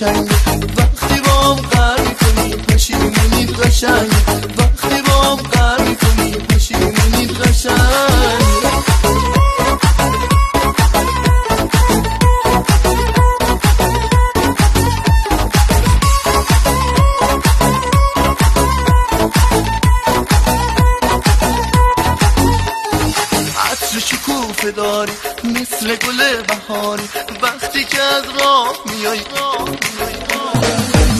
قشنگ وقتی بام قهر میکنی پشیمونید قشنگ وقتی بام قهر میکنی پشیمونید قشنگ عطر شکوفه داری مثل گل بهاری وقتی که از راه میای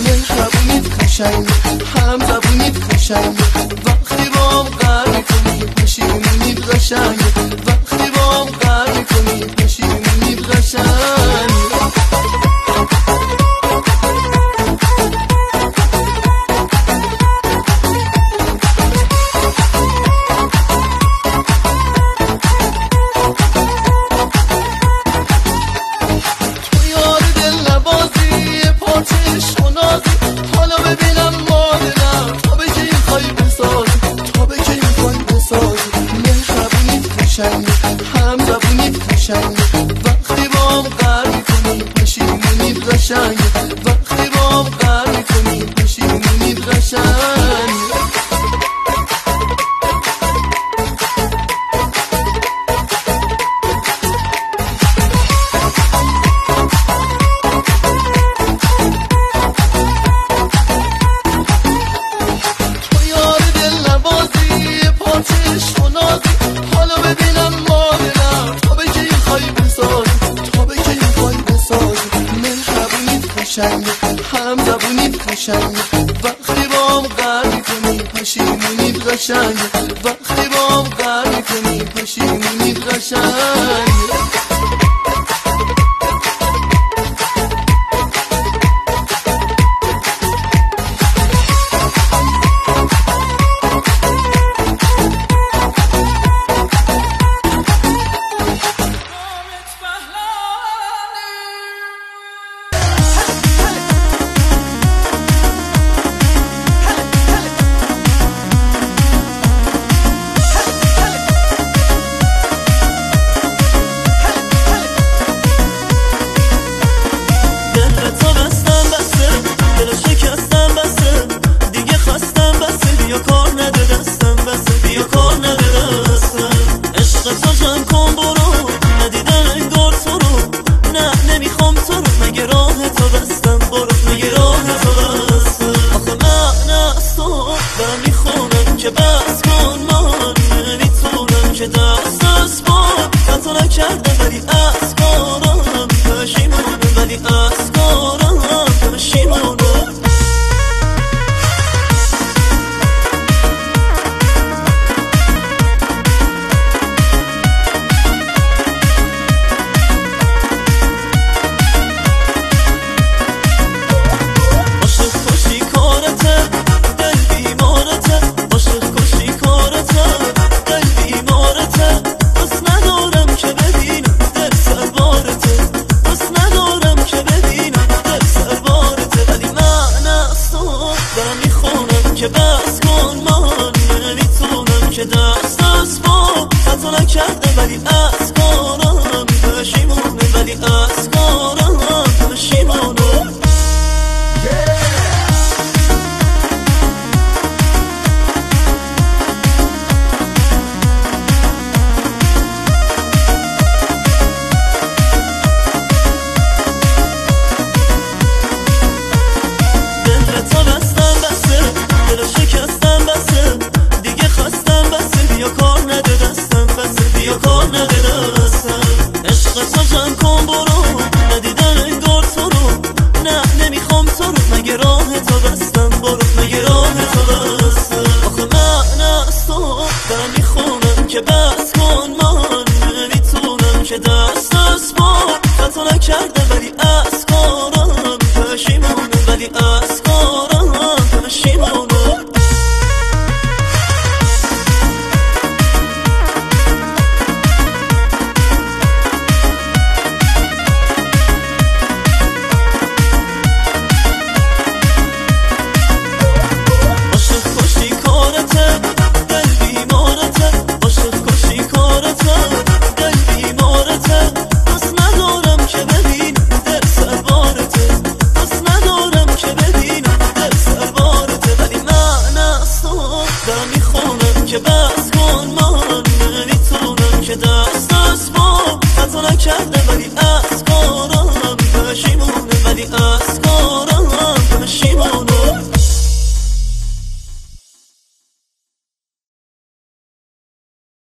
مهربونید قشنگ هم زبونید قشنگ وقتی بام قهر میکنی پشیمونید قشنگ وقتی بام قهر میکنی پشیمونید قشنگ حالا ببینم مادرم تا به که این خواهی بسازی تا به که این خواهی بسازی مهربونید قشنگ هم زبونید قشنگ وقتی بام قهر میکنی پشیمونید قشنگ وقتی بام قهر میکنی پشیمونید قشنگ حالا ببینم مادرم تا به که این خواهی بسازی تا به که این خواهی بسازی مهربونید قشنگ هم زبونید قشنگ وقتی بام قهر میکنی پشیمونید قشنگ وقتی بام قهر میکنی پشیمونید قشنگ که بس کن من نمیتونم که دست از با تو نکردم ولی از کارم پشیمونم ولی از کارم پشیمونم که بس کن من نمیتونم که دست از با تو نکردم ولی